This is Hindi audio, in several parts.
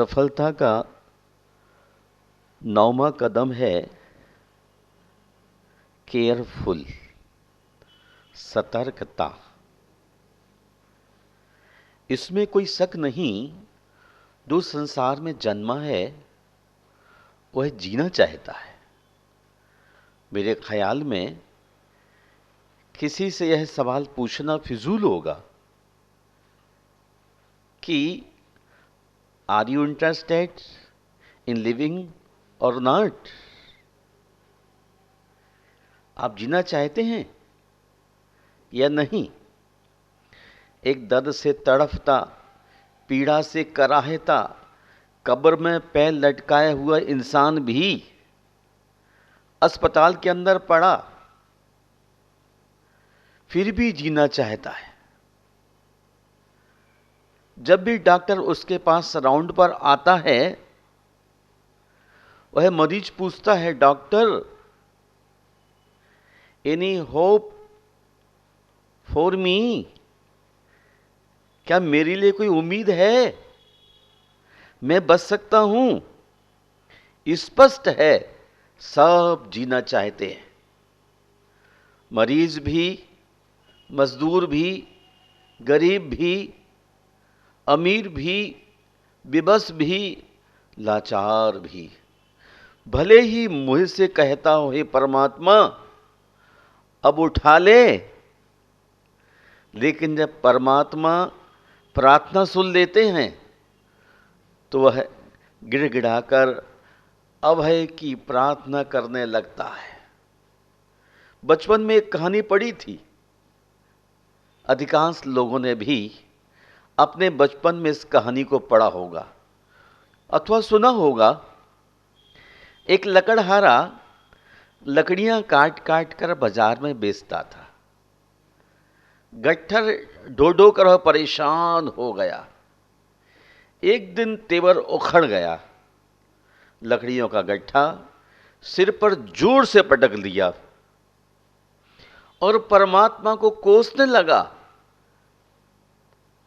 सफलता का 9वां कदम है केयरफुल, सतर्कता। इसमें कोई शक नहीं, जो संसार में जन्मा है वह जीना चाहता है। मेरे ख्याल में किसी से यह सवाल पूछना फिजूल होगा कि are you interested in living और नॉट। आप जीना चाहते हैं या नहीं? एक दर्द से तड़फता, पीड़ा से कराहता, कब्र में पैर लटकाया हुआ इंसान भी अस्पताल के अंदर पड़ा, फिर भी जीना चाहता है। जब भी डॉक्टर उसके पास राउंड पर आता है, वह मरीज पूछता है, doctor any hope for me? क्या मेरे लिए कोई उम्मीद है? मैं बच सकता हूं? स्पष्ट है, सब जीना चाहते हैं। मरीज भी, मजदूर भी, गरीब भी, अमीर भी, विवश भी, लाचार भी। भले ही मुझ से कहता हो, हे परमात्मा अब उठा ले, लेकिन जब परमात्मा प्रार्थना सुन लेते हैं तो वह गिड़गिड़ाकर अभय की प्रार्थना करने लगता है। बचपन में एक कहानी पढ़ी थी, अधिकांश लोगों ने भी अपने बचपन में इस कहानी को पढ़ा होगा अथवा सुना होगा। एक लकड़हारा लकड़ियां काट काट कर बाजार में बेचता था। गट्ठर ढो ढो कर परेशान हो गया। एक दिन तेवर उखड़ गया, लकड़ियों का गट्ठा सिर पर जोर से पटक लिया और परमात्मा को कोसने लगा।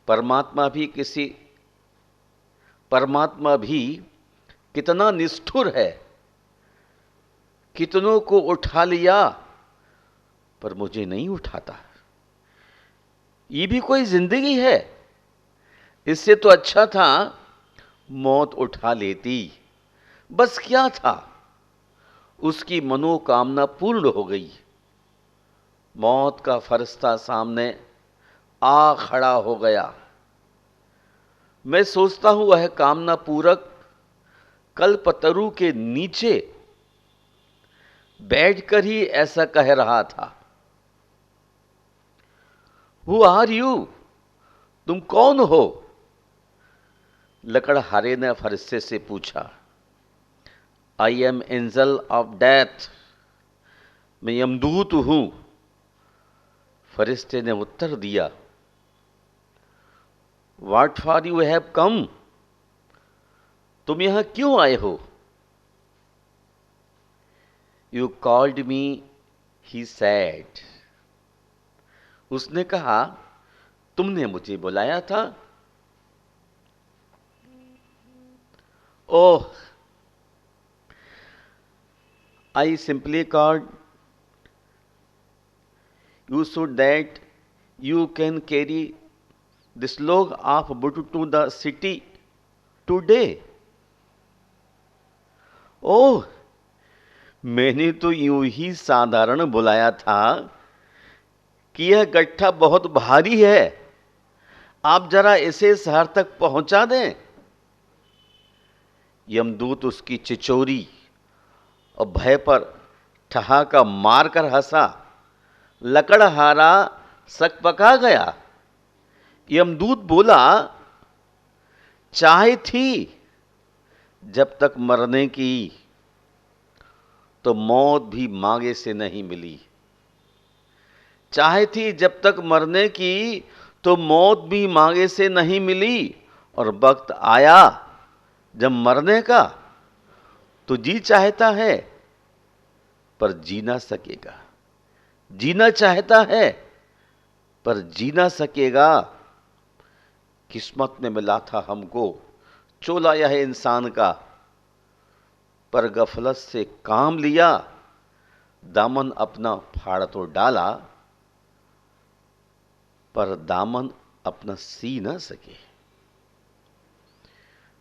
परमात्मा भी कितना निष्ठुर है, कितनों को उठा लिया पर मुझे नहीं उठाता। ये भी कोई जिंदगी है? इससे तो अच्छा था मौत उठा लेती। बस क्या था, उसकी मनोकामना पूर्ण हो गई। मौत का फरिश्ता सामने आ खड़ा हो गया। मैं सोचता हूं वह कामना पूरक कल्पतरु के नीचे बैठकर ही ऐसा कह रहा था। Who are you? तुम कौन हो? लकड़हारे ने फरिश्ते से पूछा। I am angel of death, मैं यमदूत हूं। फरिश्ते ने उत्तर दिया, what for you have come? तुम यहां क्यों आए हो? You called me, he said. उसने कहा, तुमने मुझे बुलाया था। Oh, I simply called you so that you can carry this log of wood to the city today. ओह, मैंने तो यूं ही साधारण बुलाया था कि यह गट्ठा बहुत भारी है, आप जरा इसे शहर तक पहुंचा दें। यमदूत उसकी चिचोरी और भय पर ठहाका मारकर हंसा। लकड़हारा सकपका गया। यमदूत बोला, चाह थी जब तक मरने की, तो मौत भी मांगे से नहीं मिली। चाह थी जब तक मरने की, तो मौत भी मांगे से नहीं मिली। और वक्त आया जब मरने का, तो जी चाहता है पर जी ना सकेगा। जीना चाहता है पर जी ना सकेगा। किस्मत में मिला था हमको चोला यह इंसान का, पर गफलत से काम लिया, दामन अपना फाड़ तो डाला, पर दामन अपना सी न सके।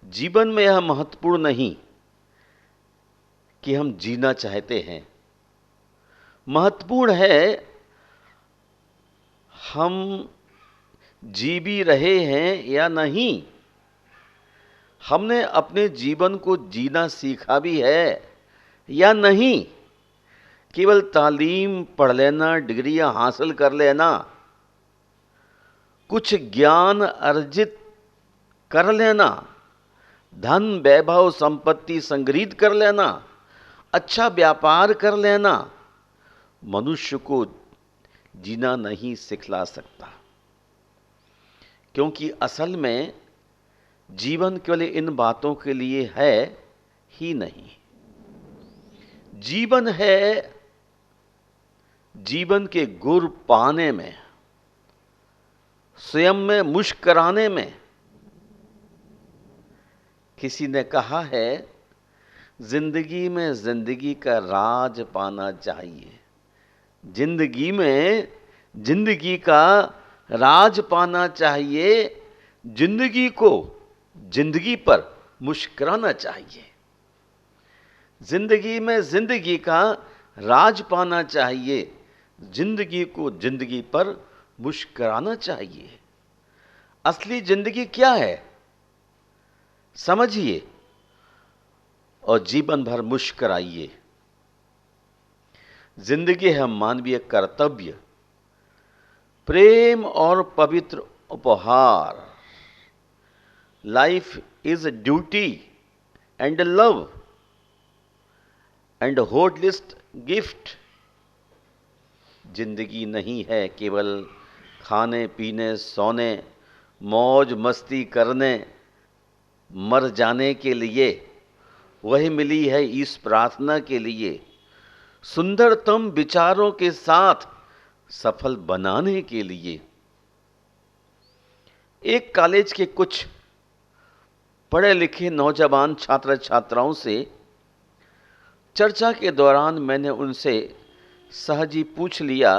जीवन में यह महत्वपूर्ण नहीं कि हम जीना चाहते हैं, महत्वपूर्ण है हम जी भी रहे हैं या नहीं। हमने अपने जीवन को जीना सीखा भी है या नहीं। केवल तालीम पढ़ लेना, डिग्रियां हासिल कर लेना, कुछ ज्ञान अर्जित कर लेना, धन वैभव संपत्ति संग्रहित कर लेना, अच्छा व्यापार कर लेना मनुष्य को जीना नहीं सिखला सकता। क्योंकि असल में जीवन केवल इन बातों के लिए है ही नहीं। जीवन है जीवन के गुर पाने में, स्वयं में मुस्कुराने में। किसी ने कहा है, जिंदगी में जिंदगी का राज पाना चाहिए। जिंदगी में जिंदगी का राज पाना चाहिए। जिंदगी को जिंदगी पर मुस्कुराना चाहिए। जिंदगी में जिंदगी का राज पाना चाहिए। जिंदगी को जिंदगी पर मुस्कुराना चाहिए। असली जिंदगी क्या है समझिए और जीवन भर मुस्कुराइए। जिंदगी है मानवीय कर्तव्य, प्रेम और पवित्र उपहार। Life is duty and love and holiest gift. जिंदगी नहीं है केवल खाने पीने सोने मौज मस्ती करने मर जाने के लिए। वही मिली है इस प्रार्थना के लिए, सुंदरतम विचारों के साथ सफल बनाने के लिए। एक कॉलेज के कुछ पढ़े लिखे नौजवान छात्र छात्राओं से चर्चा के दौरान मैंने उनसे सहज ही पूछ लिया,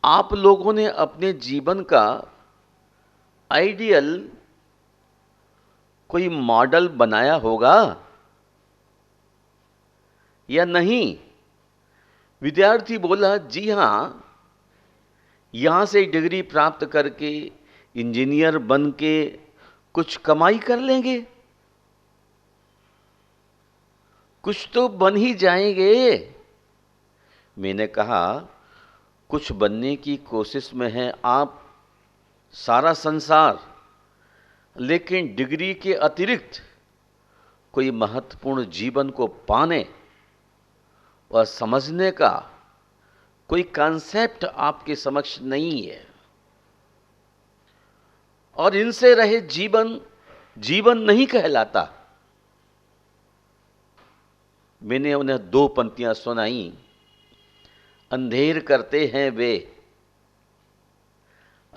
आप लोगों ने अपने जीवन का आइडियल कोई मॉडल बनाया होगा या नहीं? विद्यार्थी बोला, जी हां, यहां से डिग्री प्राप्त करके इंजीनियर बन के कुछ कमाई कर लेंगे, कुछ तो बन ही जाएंगे। मैंने कहा, कुछ बनने की कोशिश में है आप सारा संसार, लेकिन डिग्री के अतिरिक्त कोई महत्वपूर्ण जीवन को पाने और समझने का कोई कॉन्सेप्ट आपके समक्ष नहीं है। और इनसे रहे जीवन जीवन नहीं कहलाता। मैंने उन्हें 2 पंक्तियां सुनाई। अंधेर करते हैं वे,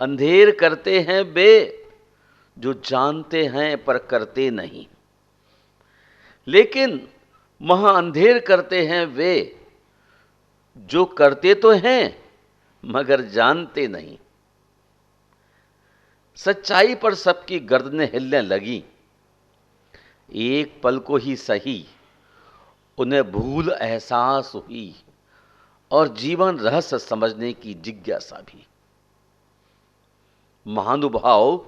अंधेर करते हैं वे जो जानते हैं पर करते नहीं, लेकिन महा अंधेर करते हैं वे जो करते तो हैं मगर जानते नहीं। सच्चाई पर सबकी गर्दनें हिलने लगी। एक पल को ही सही उन्हें भूल एहसास हुई और जीवन रहस्य समझने की जिज्ञासा भी। महानुभाव,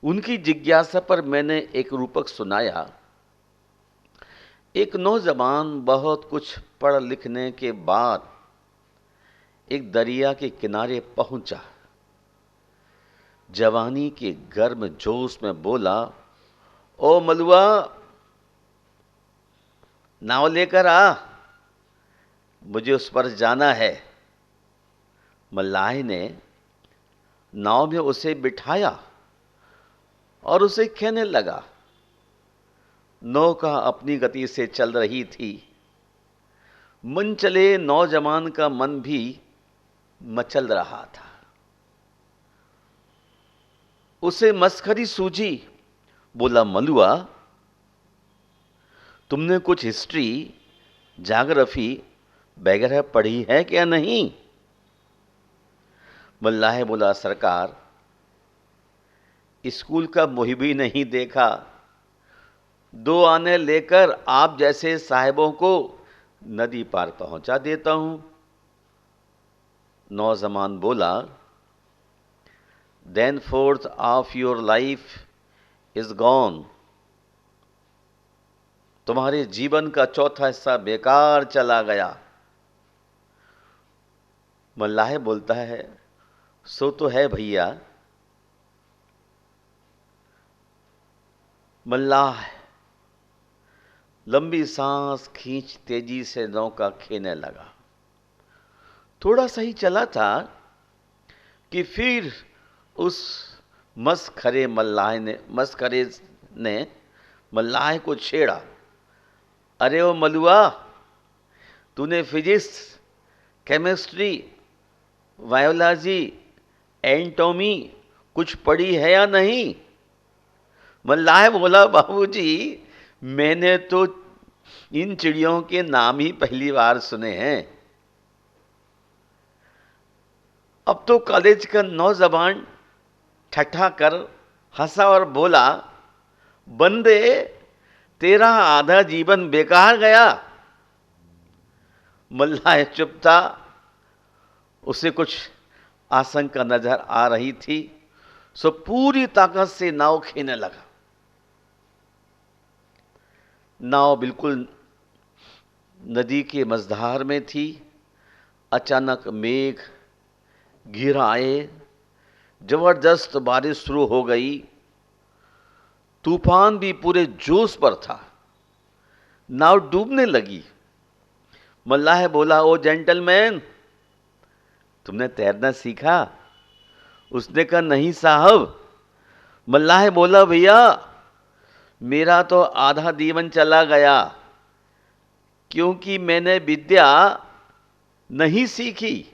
उनकी जिज्ञासा पर मैंने एक रूपक सुनाया। एक नौजवान बहुत कुछ पढ़ लिखने के बाद एक दरिया के किनारे पहुंचा। जवानी के गर्म जोश में बोला, ओ मलुआ, नाव लेकर आ, मुझे उस पर जाना है। मल्लाह ने नाव में उसे बिठाया और उसे कहने लगा। नौका अपनी गति से चल रही थी। मन चले नौजवान का मन भी मचल रहा था। उसे मस्खरी सूझी। बोला, मलुआ, तुमने कुछ हिस्ट्री, ज्योग्राफी वगैरह पढ़ी है क्या नहीं? मल्लाह बोला, सरकार, स्कूल का मुही भी नहीं देखा, 2 आने लेकर आप जैसे साहिबों को नदी पार पहुंचा देता हूं। नौजवान बोला, then fourth of your life is gone। तुम्हारे जीवन का चौथा हिस्सा बेकार चला गया। मल्लाह बोलता है, सो तो है भैया। मल्लाह लंबी सांस खींच तेजी से नौका खेने लगा। थोड़ा सा ही चला था कि फिर उस मस्खरे ने मल्लाह को छेड़ा। अरे ओ मलुआ, तूने फिजिक्स, केमिस्ट्री, बायोलॉजी, एंटोमी कुछ पढ़ी है या नहीं? मल्लाह बोला, बाबूजी, मैंने तो इन चिड़ियों के नाम ही पहली बार सुने हैं। अब तो कॉलेज का नौजवान ठट्ठा कर हंसा और बोला, बंदे, तेरा आधा जीवन बेकार गया। मल्लाह चुप था। उसे कुछ आशंका नजर आ रही थी, सो पूरी ताकत से नाव खेने लगा। नाव बिल्कुल नदी के मझधार में थी। अचानक मेघ घिर आए, जबरदस्त बारिश शुरू हो गई। तूफान भी पूरे जोश पर था। नाव डूबने लगी। मल्लाह बोला, ओ जेंटलमैन, तुमने तैरना सीखा? उसने कहा, नहीं साहब। मल्लाह बोला, भैया, मेरा तो आधा जीवन चला गया, क्योंकि मैंने विद्या नहीं सीखी।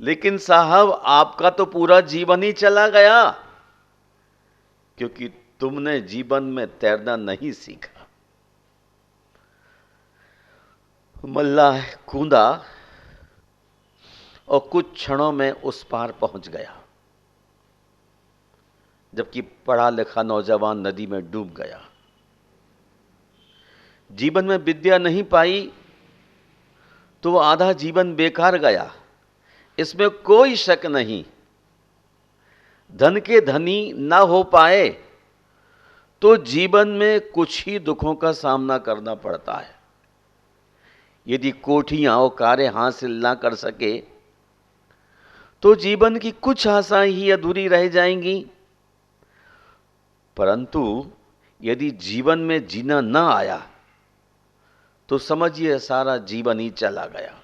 लेकिन साहब, आपका तो पूरा जीवन ही चला गया, क्योंकि तुमने जीवन में तैरना नहीं सीखा। मल्लाह कूदा और कुछ क्षणों में उस पार पहुंच गया, जबकि पढ़ा लिखा नौजवान नदी में डूब गया। जीवन में विद्या नहीं पाई तो आधा जीवन बेकार गया, इसमें कोई शक नहीं। धन के धनी ना हो पाए तो जीवन में कुछ ही दुखों का सामना करना पड़ता है। यदि कोठियां और कारें हासिल ना कर सके तो जीवन की कुछ आशाएं ही अधूरी रह जाएंगी। परंतु यदि जीवन में जीना ना आया तो समझिए सारा जीवन ही चला गया।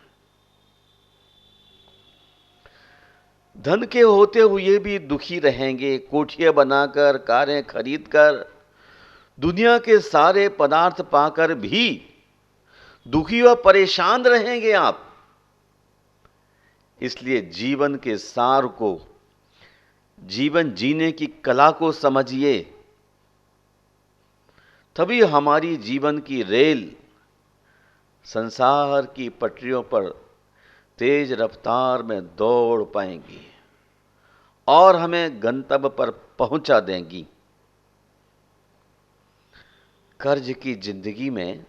धन के होते हुए भी दुखी रहेंगे, कोठियां बनाकर, कारें खरीदकर, दुनिया के सारे पदार्थ पाकर भी दुखी और परेशान रहेंगे आप। इसलिए जीवन के सार को, जीवन जीने की कला को समझिए, तभी हमारी जीवन की रेल संसार की पटरियों पर तेज रफ्तार में दौड़ पाएंगी और हमें गंतव्य पर पहुंचा देंगी। कर्ज की जिंदगी में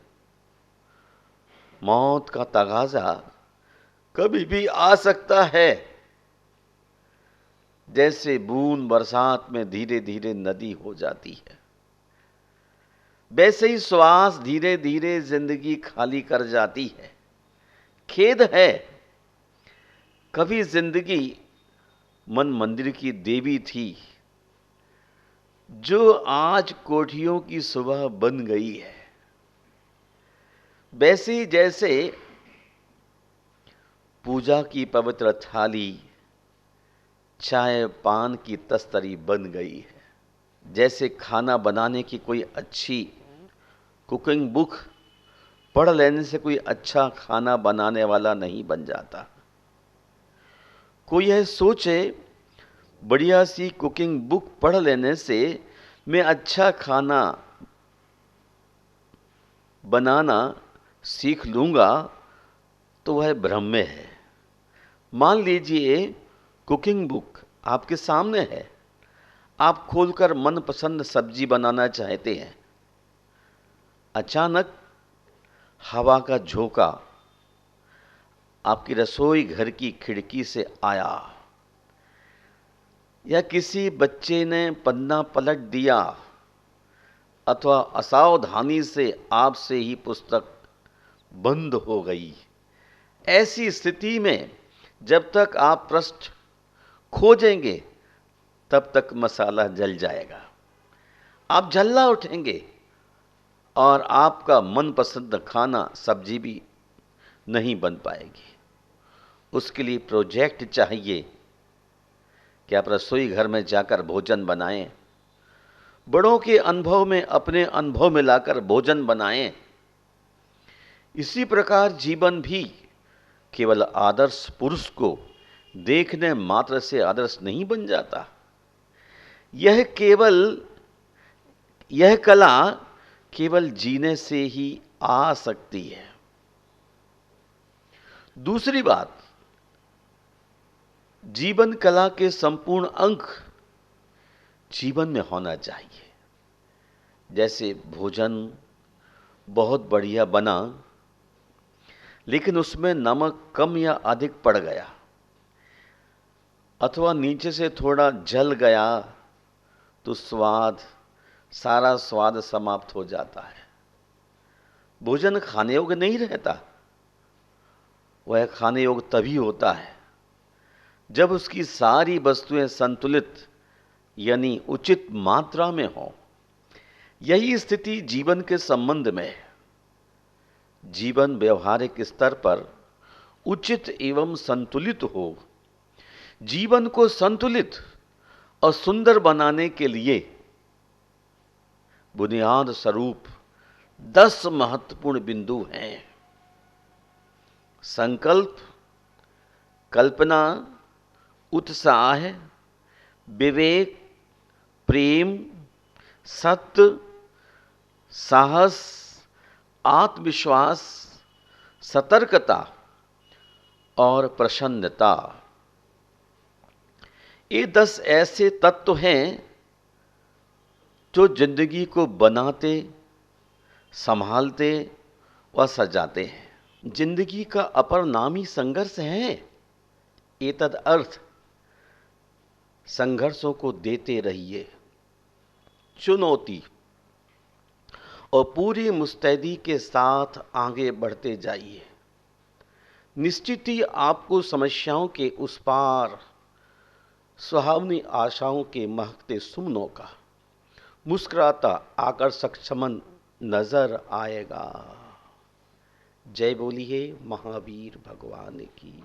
मौत का तगाजा कभी भी आ सकता है। जैसे बूंद बरसात में धीरे धीरे नदी हो जाती है, वैसे ही श्वास धीरे धीरे जिंदगी खाली कर जाती है। खेद है, कभी जिंदगी मन मंदिर की देवी थी, जो आज कोठियों की सुबह बन गई है। वैसे ही जैसे पूजा की पवित्र थाली चाय पान की तस्तरी बन गई है, जैसे खाना बनाने की कोई अच्छी कुकिंग बुक पढ़ लेने से कोई अच्छा खाना बनाने वाला नहीं बन जाता। कोई यह सोचे बढ़िया सी कुकिंग बुक पढ़ लेने से मैं अच्छा खाना बनाना सीख लूँगा, तो वह भ्रम में है। मान लीजिए कुकिंग बुक आपके सामने है, आप खोलकर मनपसंद सब्जी बनाना चाहते हैं। अचानक हवा का झोंका आपकी रसोई घर की खिड़की से आया, या किसी बच्चे ने पन्ना पलट दिया, अथवा असावधानी से आपसे ही पुस्तक बंद हो गई। ऐसी स्थिति में जब तक आप पृष्ठ खोजेंगे तब तक मसाला जल जाएगा, आप झल्ला उठेंगे और आपका मनपसंद खाना सब्जी भी नहीं बन पाएगी। उसके लिए प्रोजेक्ट चाहिए कि आप रसोई घर में जाकर भोजन बनाएं, बड़ों के अनुभव में अपने अनुभव मिलाकर भोजन बनाएं। इसी प्रकार जीवन भी केवल आदर्श पुरुष को देखने मात्र से आदर्श नहीं बन जाता। यह कला केवल जीने से ही आ सकती है। दूसरी बात, जीवन कला के संपूर्ण अंग जीवन में होना चाहिए। जैसे भोजन बहुत बढ़िया बना, लेकिन उसमें नमक कम या अधिक पड़ गया, अथवा नीचे से थोड़ा जल गया, तो सारा स्वाद समाप्त हो जाता है। भोजन खाने योग्य नहीं रहता। वह खाने योग्य तभी होता है जब उसकी सारी वस्तुएं संतुलित यानी उचित मात्रा में हो। यही स्थिति जीवन के संबंध में है। जीवन व्यवहारिक स्तर पर उचित एवं संतुलित हो। जीवन को संतुलित और सुंदर बनाने के लिए बुनियाद स्वरूप 10 महत्वपूर्ण बिंदु हैं। संकल्प, कल्पना, उत्साह, विवेक, प्रेम, सत्य, साहस, आत्मविश्वास, सतर्कता और प्रसन्नता। ये 10 ऐसे तत्व हैं जो जिंदगी को बनाते, संभालते व सजाते हैं। जिंदगी का अपर नाम ही संघर्ष है। एतद अर्थ संघर्षों को देते रहिए, चुनौती, और पूरी मुस्तैदी के साथ आगे बढ़ते जाइए। निश्चित ही आपको समस्याओं के उस पार सुहावनी आशाओं के महकते सुमनों का मुस्कुराता आकर्षक चमन नजर आएगा। जय बोलिए महावीर भगवान की।